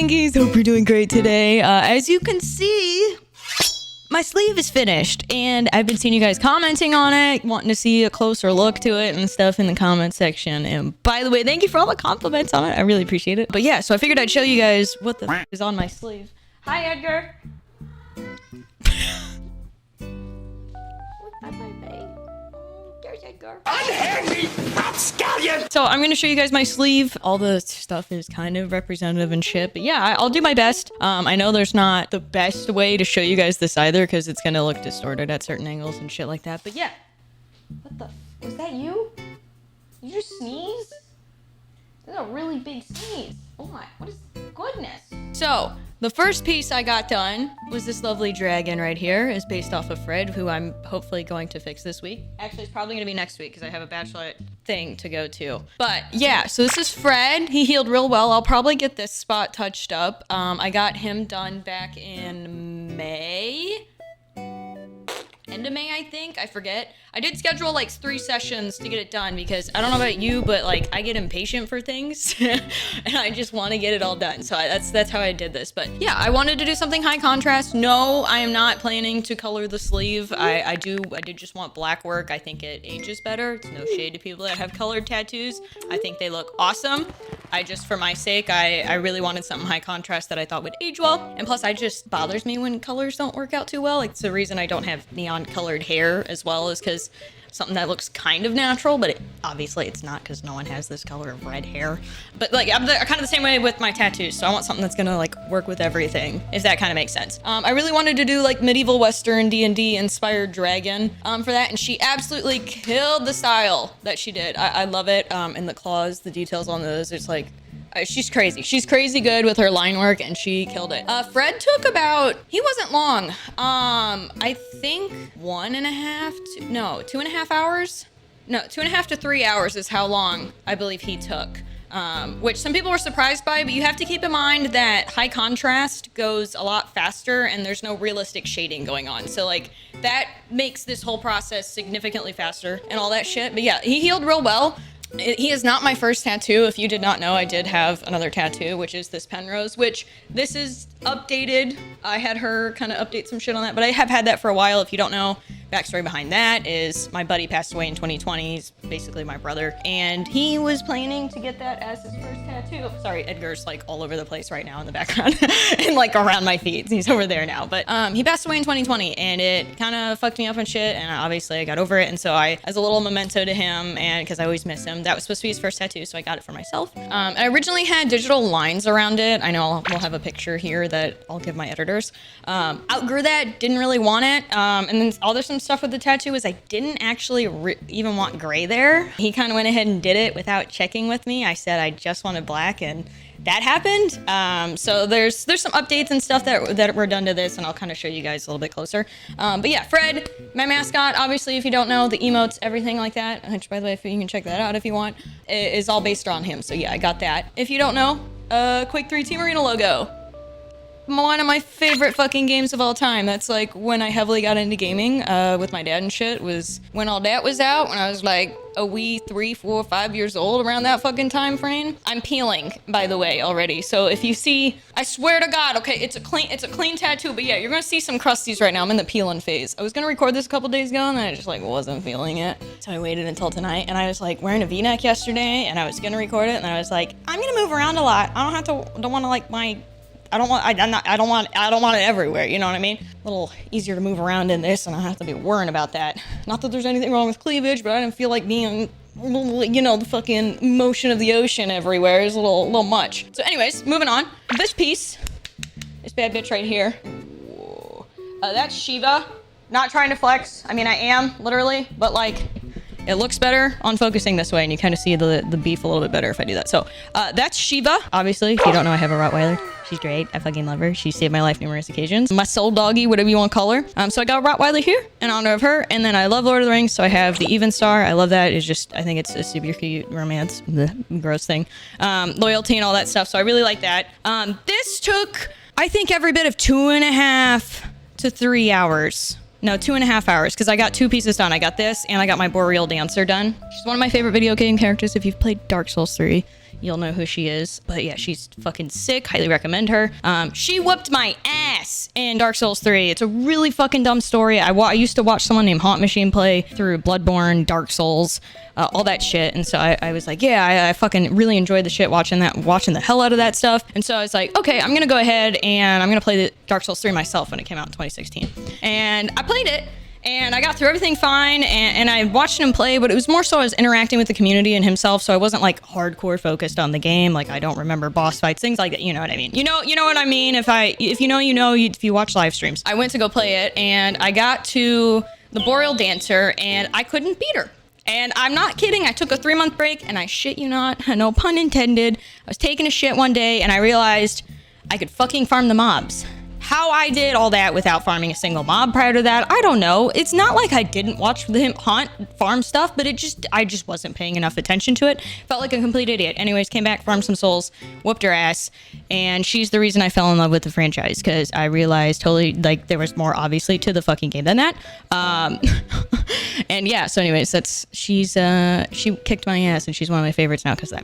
Slinkies, hope you're doing great today. As you can see, my sleeve is finished, and I've been seeing you guys commenting on it, wanting to see a closer look to it and stuff in the comment section. And by the way, thank you for all the compliments on it. I really appreciate it. But yeah, so I figured I'd show you guys what the is on my sleeve. Hi, Edgar. There's Edgar. Unhandy rapscallion! So I'm going to show you guys my sleeve. All the stuff is kind of representative and shit, but yeah, I'll do my best. I know there's not the best way to show you guys this either because it's going to look distorted at certain angles and shit like that, but yeah. What the? Was that you? Did you just sneeze? That's a really big sneeze. Oh my, what is, goodness. So, the first piece I got done was this lovely dragon right here. It's based off of Fred, who I'm hopefully going to fix this week. Actually, it's probably going to be next week because I have a bachelorette thing to go to. But yeah, so this is Fred. He healed real well. I'll probably get this spot touched up. I got him done back in May. End of May, I think. I forget. I did schedule like 3 sessions to get it done because I don't know about you, but like I get impatient for things and I just want to get it all done. So that's how I did this. But yeah, I wanted to do something high contrast. No, I am not planning to color the sleeve. I did just want black work. I think it ages better. It's no shade to people that have colored tattoos. I think they look awesome. I just, for my sake, I really wanted something high contrast that I thought would age well. And plus, it just bothers me when colors don't work out too well. Like, it's the reason I don't have neon colored hair as well, is because something that looks kind of natural, but obviously it's not because no one has this color of red hair. But like, I'm kind of the same way with my tattoos, so I want something that's gonna like work with everything, if that kind of makes sense. I really wanted to do like medieval Western D&D inspired dragon for that, and she absolutely killed the style that she did. I love it, and the claws, the details on those, it's like, she's crazy. She's crazy good with her line work, and she killed it. Fred took about, he wasn't long. I think 2.5 hours? No, 2.5 to 3 hours is how long I believe he took. Which some people were surprised by, but you have to keep in mind that high contrast goes a lot faster and there's no realistic shading going on. So like, that makes this whole process significantly faster and all that shit. But yeah, he healed real well. He is not my first tattoo. If you did not know, I did have another tattoo, which is this Penrose, which this is updated. I had her kind of update some shit on that, but I have had that for a while. If you don't know, backstory behind that is my buddy passed away in 2020. He's basically my brother, and he was planning to get that as his first tattoo. Sorry, Edgar's like all over the place right now in the background and like around my feet. He's over there now, but he passed away in 2020, and it kind of fucked me up and shit, and obviously I got over it, and so I, as a little memento to him, and because I always miss him, that was supposed to be his first tattoo, so I got it for myself. I originally had digital lines around it. I know we'll have a picture here that I'll give my editors. Outgrew that, didn't really want it, and then there's some stuff with the tattoo is I didn't actually even want gray there. He kind of went ahead and did it without checking with me. I said I just wanted black, and that happened. So there's some updates and stuff that were done to this, and I'll kind of show you guys a little bit closer. But yeah, Fred, my mascot, obviously, if you don't know, the emotes, everything like that, which by the way, if you can check that out if you want, is all based on him. So yeah, I got that. If you don't know, Quake 3 Team Arena logo. One of my favorite fucking games of all time. That's like when I heavily got into gaming with my dad and shit, was when all that was out, when I was like a wee 3, 4, 5 years old, around that fucking time frame. I'm peeling, by the way, already. So if you see, I swear to God, okay, it's a clean tattoo, but yeah, you're gonna see some crusties right now. I'm in the peeling phase. I was gonna record this a couple days ago, and then I just like wasn't feeling it. So I waited until tonight, and I was like wearing a V-neck yesterday, and I was gonna record it, and I was like, I'm gonna move around a lot. I don't want to like my, I don't want it everywhere, you know what I mean? A little easier to move around in this, and I don't have to be worrying about that. Not that there's anything wrong with cleavage, but I didn't feel like being, you know, the fucking motion of the ocean everywhere is a little much. So anyways, moving on. This piece, this bad bitch right here, that's Shiva. Not trying to flex. I mean, I am, literally, but like, it looks better on focusing this way, and you kind of see the beef a little bit better if I do that. So that's Shiva. Obviously, if you don't know, I have a Rottweiler. She's great. I fucking love her. She saved my life numerous occasions. My soul doggy, whatever you want to call her. So I got a Rottweiler here in honor of her. And then I love Lord of the Rings, so I have the Even Star. I love that. It's just, I think it's a super cute romance. The gross thing. Loyalty and all that stuff. So I really like that. This took, I think, every bit of 2.5 to 3 hours. No, 2.5 hours, because I got 2 pieces done. I got this, and I got my Boreal Dancer done. She's one of my favorite video game characters. If you've played Dark Souls 3, you'll know who she is. But yeah, she's fucking sick. Highly recommend her. She whooped my ass in Dark Souls 3. It's a really fucking dumb story. I used to watch someone named Haunt Machine play through Bloodborne, Dark Souls, all that shit. And so I was like, yeah, I fucking really enjoyed the shit watching the hell out of that stuff. And so I was like, okay, I'm gonna go ahead and I'm gonna play the Dark Souls 3 myself when it came out in 2016. And I played it. And I got through everything fine, and I watched him play, but it was more so I was interacting with the community and himself, so I wasn't like hardcore focused on the game. Like, I don't remember boss fights, things like that. You know what I mean? You know what I mean? If you watch live streams. I went to go play it, and I got to the Boreal Dancer, and I couldn't beat her. And I'm not kidding. I took a 3-month break, and I shit you not, no pun intended. I was taking a shit one day, and I realized I could fucking farm the mobs. How I did all that without farming a single mob prior to that, I don't know. It's not like I didn't watch him Haunt farm stuff, but I just wasn't paying enough attention to it. Felt like a complete idiot. Anyways, came back, farmed some souls, whooped her ass, and she's the reason I fell in love with the franchise, because I realized totally, like, there was more obviously to the fucking game than that. And yeah, so anyways, she kicked my ass, and she's one of my favorites now because of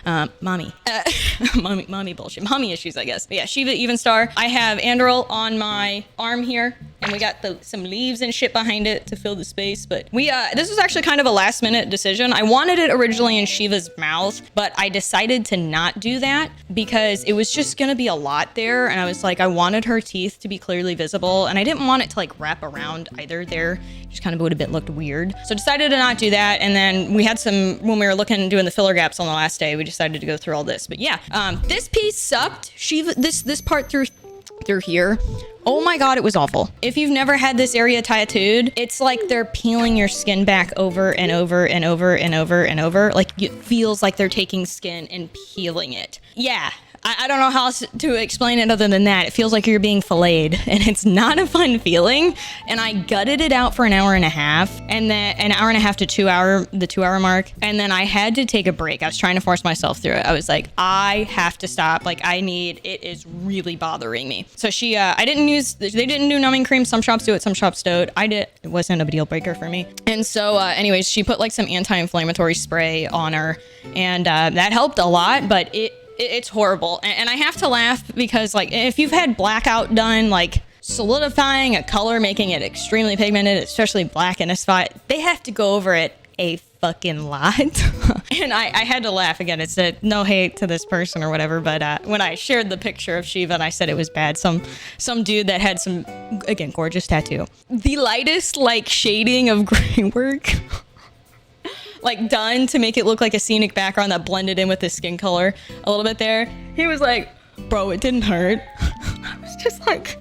that. Mommy bullshit. Mommy issues, I guess. But yeah, Shiva even star. I have Andoril on my arm here, and we got some leaves and shit behind it to fill the space. But this was actually kind of a last minute decision. I wanted it originally in Shiva's mouth, but I decided to not do that because it was just gonna be a lot there, and I was like, I wanted her teeth to be clearly visible, and I didn't want it to like wrap around either there. Just kind of would have looked weird. So decided to not do that, and then we had when we were doing the filler gaps on the last day, we decided to go through all this. But yeah, this piece sucked. This part through here, oh my god, it was awful. If you've never had this area tattooed, it's like they're peeling your skin back over and over and over and over and over. Like, it feels like they're taking skin and peeling it. Yeah, I don't know how else to explain it other than that. It feels like you're being filleted, and it's not a fun feeling. And I gutted it out for an hour and a half, and then an hour and a half to the 2 hour mark. And then I had to take a break. I was trying to force myself through it. I was like, I have to stop. Like, it is really bothering me. So they didn't do numbing cream. Some shops do it, some shops don't. It wasn't a deal breaker for me. And so anyways, she put like some anti-inflammatory spray on her, and that helped a lot, but it's horrible. And I have to laugh because, like, if you've had blackout done, like solidifying a color, making it extremely pigmented, especially black in a spot, they have to go over it a fucking lot. And I had to laugh again. It's no hate to this person or whatever, but when I shared the picture of Shiva and I said it was bad, some dude that had some, again, gorgeous tattoo, the lightest like shading of gray work like done to make it look like a scenic background that blended in with his skin color a little bit there. He was like, bro, it didn't hurt. I was just like,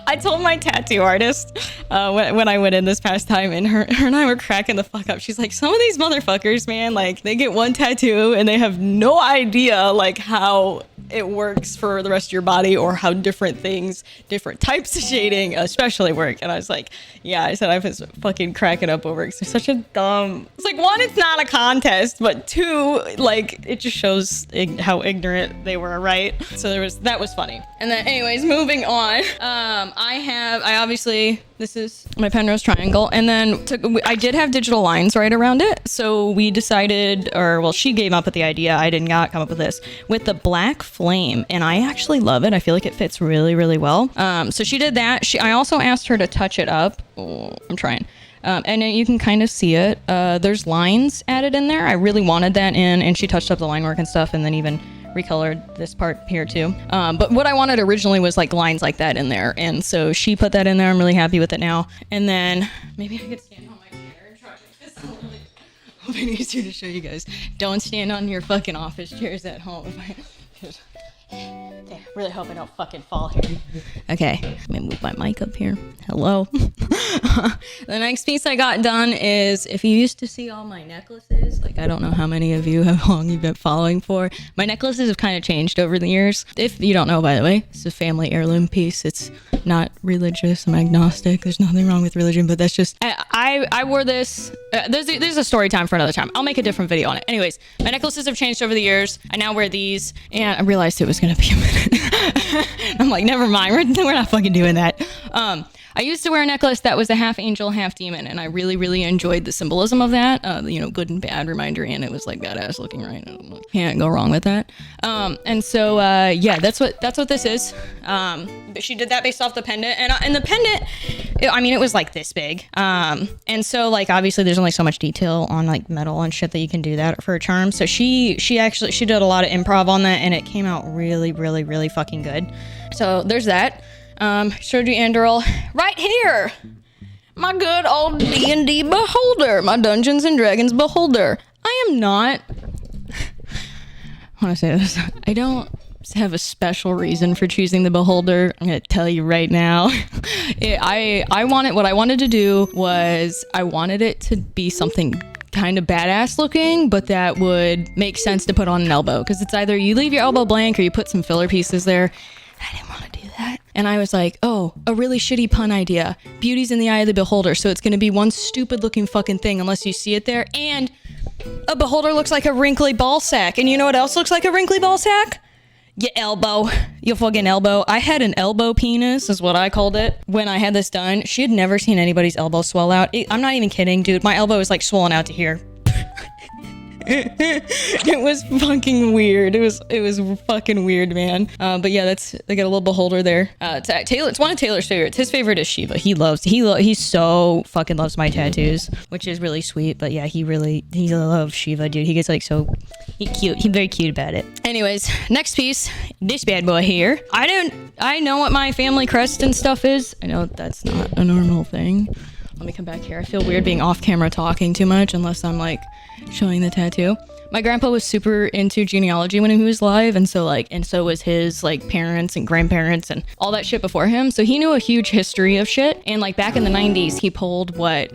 I told my tattoo artist when I went in this past time, and her and I were cracking the fuck up. She's like, some of these motherfuckers, man, like, they get one tattoo and they have no idea like how it works for the rest of your body, or how different types of shading especially work. And I was like, yeah, I said I was fucking cracking up over it because it's such a dumb, it's like, one, it's not a contest, but two, like, it just shows how ignorant they were, right? So that was funny. And then anyways, moving on, I obviously, this is my Penrose triangle, and then I did have digital lines right around it, so we decided, she gave up with the idea, I did not come up with this, with the black flame, and I actually love it. I feel like it fits really, really well. So she did that. I also asked her to touch it up. Oh, I'm trying. And you can kind of see it. There's lines added in there. I really wanted that in, and she touched up the line work and stuff, and then even recolored this part here too. But what I wanted originally was like lines like that in there, and so she put that in there. I'm really happy with it now. And then maybe I could stand on my chair and try to make this a little bit easier to show you guys. Don't stand on your fucking office chairs at home. Really hope I don't fucking fall here. Okay, let me move my mic up here. Hello. The next piece I got done is, if you used to see all my necklaces, like, I don't know how many of you, how long you've been following for. My necklaces have kind of changed over the years. If you don't know, by the way, it's a family heirloom piece. It's not religious. I'm agnostic. There's nothing wrong with religion, but that's just, I wore this. There's a story time for another time. I'll make a different video on it. Anyways, my necklaces have changed over the years. I now wear these, and I realized it was gonna be a minute. I'm like, never mind. We're not fucking doing that. I used to wear a necklace that was a half angel, half demon, and I really, really enjoyed the symbolism of that. Good and bad reminder, and it was like badass looking, right? Can't go wrong with that. And so that's what this is. But she did that based off the pendant, and the pendant, it was like this big. And so like obviously there's only so much detail on like metal and shit that you can do that for a charm. So she did a lot of improv on that, and it came out really, really, really fucking good. So there's that. Showed you Andoril right here. My good old D&D beholder, my Dungeons and Dragons beholder. I am not. I want to say this. I don't have a special reason for choosing the beholder. I'm gonna tell you right now. What I wanted to do was I wanted it to be something kind of badass looking, but that would make sense to put on an elbow, because it's either you leave your elbow blank or you put some filler pieces there. I didn't want to do that. And I was like, oh, a really shitty pun idea. Beauty's in the eye of the beholder. So it's going to be one stupid looking fucking thing unless you see it there. And a beholder looks like a wrinkly ball sack. And you know what else looks like a wrinkly ball sack? Your elbow. Your fucking elbow. I had an elbow penis, is what I called it, when I had this done. She had never seen anybody's elbow swell out. I'm not even kidding, dude. My elbow is like swollen out to here. It was fucking weird. It was fucking weird, man. But yeah, they got a little beholder there. Taylor, it's one of Taylor's favorites. His favorite is Shiva. He so fucking loves my tattoos, which is really sweet. But yeah, he loves Shiva, dude. He gets like he's cute. He's very cute about it. Anyways, next piece, this bad boy here. I know what my family crest and stuff is. I know that's not a normal thing. Let me come back here. I feel weird being off camera talking too much unless I'm like showing the tattoo. My grandpa was super into genealogy when he was alive, and so was his like parents and grandparents and all that shit before him. So he knew a huge history of shit. And like back in the 90s, he pulled what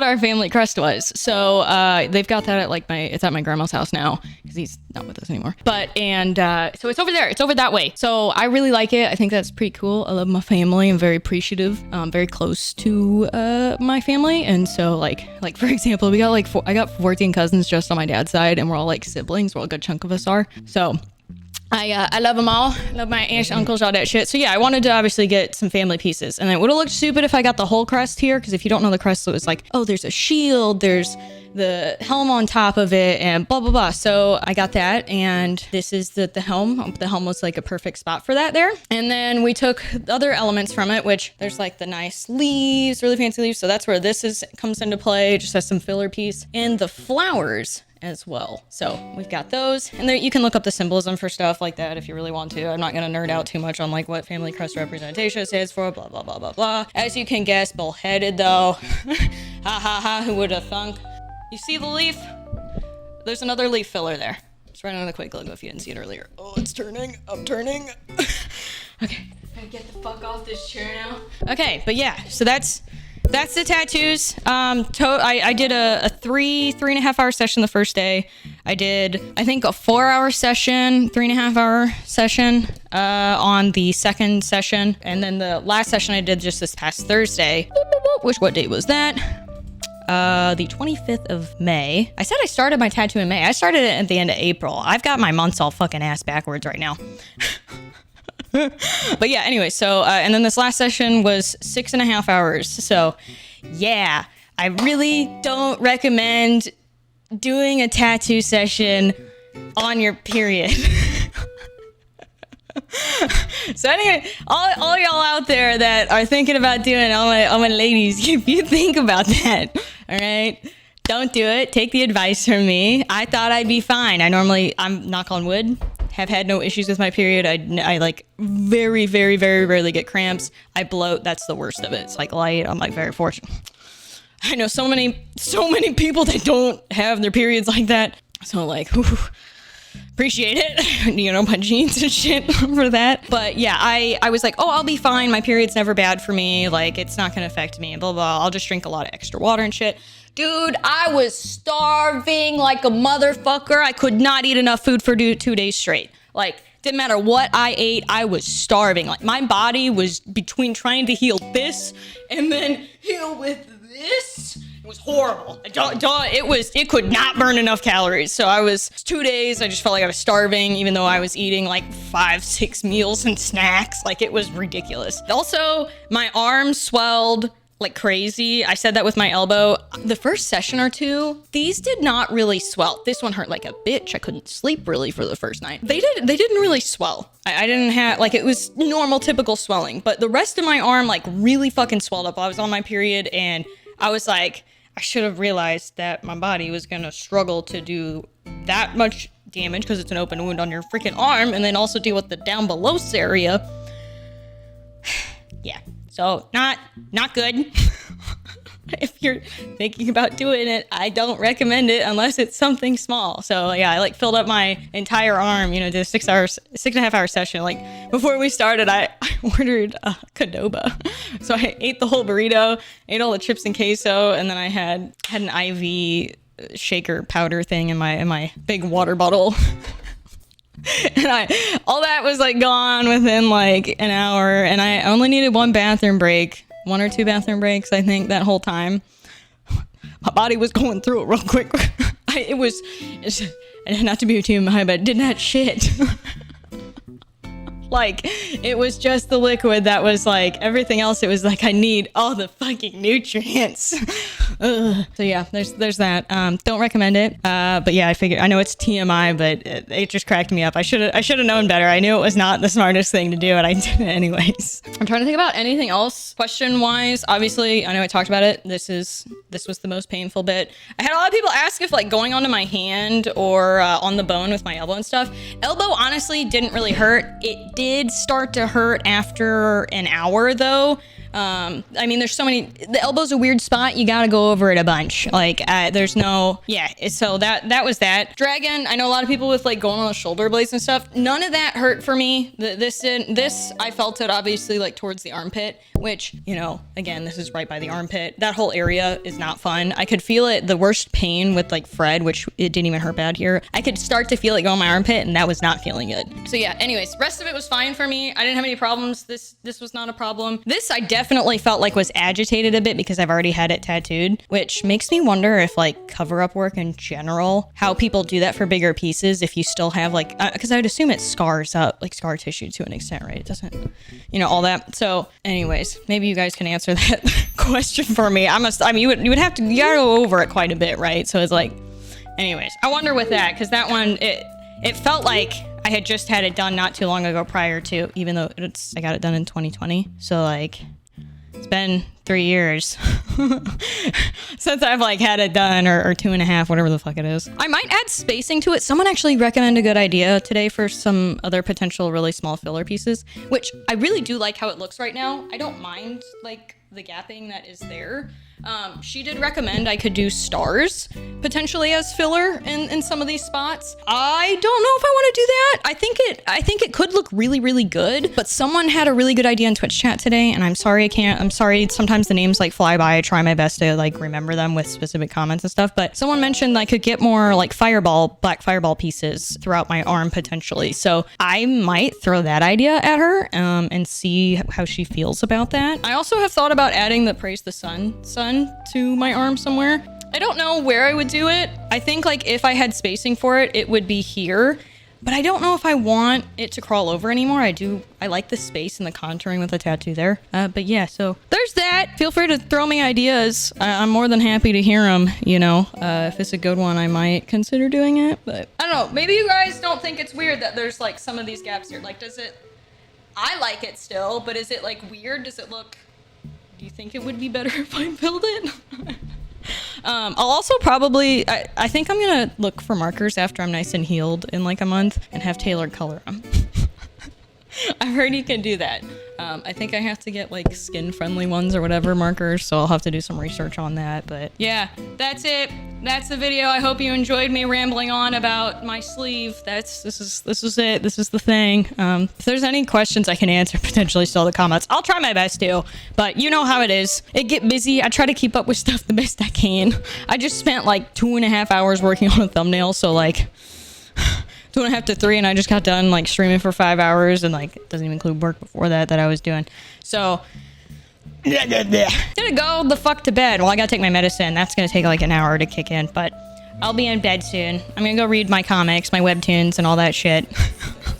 our family crest was. So they've got that at it's at my grandma's house now because he's not with us anymore. So it's over there. It's over that way. So I really like it. I think that's pretty cool. I love my family. I'm very appreciative. Very close to my family. And so like for example, I got 14 cousins just on my dad's side, and we're all like siblings. Well, a good chunk of us are. So I love them all. Love my aunts, uncles, all that shit. So yeah, I wanted to obviously get some family pieces, and it would have looked stupid if I got the whole crest here, because if you don't know the crest, it was like, oh, there's a shield, there's the helm on top of it, and blah blah blah. So I got that, and this is the helm. The helm was like a perfect spot for that there. And then we took other elements from it, which there's like the nice leaves, really fancy leaves. So that's where comes into play. Just has some filler piece, and the flowers as well. So we've got those, and there you can look up the symbolism for stuff like that if you really want to. I'm not gonna nerd out too much on like what family crest representation stands for, blah blah blah blah blah. As you can guess, bullheaded though. Ha ha ha, who would have thunk? You see the leaf? There's another leaf filler there. It's right on the quick logo if you didn't see it earlier. Oh, it's turning. I'm turning. Okay, gotta get the fuck off this chair now. Okay, but yeah, so that's the tattoos. I did a 3.5 hour session the first day. I did, I think, a 4-hour session, 3.5 hour session on the second session. And then the last session I did just this past Thursday. What date was that? The 25th of May. I said I started my tattoo in May. I started it at the end of April. I've got my months all fucking ass backwards right now. But yeah, anyway, so, and then this last session was 6.5 hours. So yeah, I really don't recommend doing a tattoo session on your period. So anyway, all y'all out there that are thinking about doing, all my ladies, if you think about that, all right, don't do it. Take the advice from me. I thought I'd be fine. I'm knock on wood, have had no issues with my period. I like very, very, very rarely get cramps. I bloat. That's the worst of it. It's like light. I'm like very fortunate. I know so many people that don't have their periods like that. So like, whew, appreciate it. You know, my jeans and shit for that. But yeah, I was like, oh, I'll be fine. My period's never bad for me. Like, it's not gonna affect me and blah, blah. I'll just drink a lot of extra water and shit. Dude, I was starving like a motherfucker. I could not eat enough food for 2 days straight. Like, didn't matter what I ate, I was starving. Like, my body was between trying to heal this and then heal with this. It was horrible. It could not burn enough calories. So I was 2 days. I just felt like I was starving, even though I was eating like 5-6 meals and snacks. Like it was ridiculous. Also, my arms swelled like crazy. I said that with my elbow. The first session or two, these did not really swell. This one hurt like a bitch. I couldn't sleep really for the first night. They didn't really swell. I didn't have, like, it was normal, typical swelling, but the rest of my arm like really fucking swelled up. I was on my period and I was like, I should have realized that my body was gonna struggle to do that much damage because it's an open wound on your freaking arm, and then also deal with the down below area. Yeah, so not good. If you're thinking about doing it, I don't recommend it unless it's something small. So yeah, I like filled up my entire arm, you know, did a 6.5 hour session. Like before we started, I ordered a Qdoba. So I ate the whole burrito, ate all the chips and queso, and then I had an IV shaker powder thing in my big water bottle. And all that was like gone within like an hour, and I only needed one or two bathroom breaks, I think, that whole time. My body was going through it real quick. Not to be too high, but it did not shit. Like, it was just the liquid that was like, everything else, it was like, I need all the fucking nutrients. Ugh. So yeah, there's that. Don't recommend it. But yeah, I know it's TMI, but it just cracked me up. I should have known better. I knew it was not the smartest thing to do, and I did it anyways. I'm trying to think about anything else question wise. Obviously, I know I talked about it. This was the most painful bit. I had a lot of people ask if like going onto my hand or on the bone with my elbow and stuff. Elbow honestly didn't really hurt. It did start to hurt after an hour though. I mean, there's so many, the elbow's a weird spot. You gotta go over it a bunch. Like, there's no, yeah. So that was that. Dragon, I know a lot of people with like going on the shoulder blades and stuff. None of that hurt for me. This, I felt it obviously like towards the armpit, which, you know, again, this is right by the armpit. That whole area is not fun. I could feel it, the worst pain with like Fred, which it didn't even hurt bad here. I could start to feel it go in my armpit, and that was not feeling good. So yeah, anyways, rest of it was fine for me. I didn't have any problems. This was not a problem. This I definitely felt like was agitated a bit because I've already had it tattooed, which makes me wonder if like cover up work in general, how people do that for bigger pieces if you still have like, because I would assume it scars up, like scar tissue to an extent, right? It doesn't, you know, all that. So anyways, maybe you guys can answer that question for me. I mean, you would have to, you gotta go over it quite a bit, right? So it's like, anyways, I wonder with that, because that one, it felt like I had just had it done not too long ago prior to, even though I got it done in 2020. So like, it's been 3 years since I've like had it done, or 2.5, whatever the fuck it is. I might add spacing to it. Someone actually recommended a good idea today for some other potential really small filler pieces, which I really do like how it looks right now. I don't mind like the gapping that is there. She did recommend I could do stars potentially as filler in some of these spots. I don't know if I want to do that. I think it could look really, really good, but someone had a really good idea in Twitch chat today, and I'm sorry sometimes the names like fly by. I try my best to like remember them with specific comments and stuff, but someone mentioned I could get more like black fireball pieces throughout my arm potentially. So I might throw that idea at her and see how she feels about that. I also have thought about adding the Praise the Sun to my arm somewhere. I don't know where I would do it. I think like if I had spacing for it, it would be here, but I don't know if I want it to crawl over anymore. I like the space and the contouring with the tattoo there. But yeah, so there's that. Feel free to throw me ideas. I'm more than happy to hear them, you know. If it's a good one, I might consider doing it, but I don't know. Maybe you guys don't think it's weird that there's like some of these gaps here. Like, I like it still, but is it like weird? Do you think it would be better if I filled it? I'll also probably, I think I'm gonna look for markers after I'm nice and healed in like a month and have tailored color them. I've heard you can do that. I think I have to get like skin friendly ones or whatever markers, so I'll have to do some research on that. But yeah, that's it. That's the video. I hope you enjoyed me rambling on about my sleeve. This is it. This is the thing. If there's any questions I can answer, potentially still in the comments. I'll try my best to, but you know how it is. It get busy. I try to keep up with stuff the best I can. I just spent like 2.5 hours working on a thumbnail, so like 2.5 to 3, and I just got done like streaming for 5 hours, and like it doesn't even include work before that I was doing. So Gonna go the fuck to bed. Well, I gotta take my medicine. That's gonna take like an hour to kick in, but I'll be in bed soon. I'm gonna go read my comics, my webtoons, and all that shit.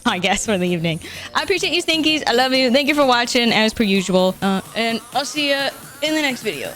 I guess for the evening. I appreciate you, Stinkies. I love you. Thank you for watching, as per usual. And I'll see you in the next video.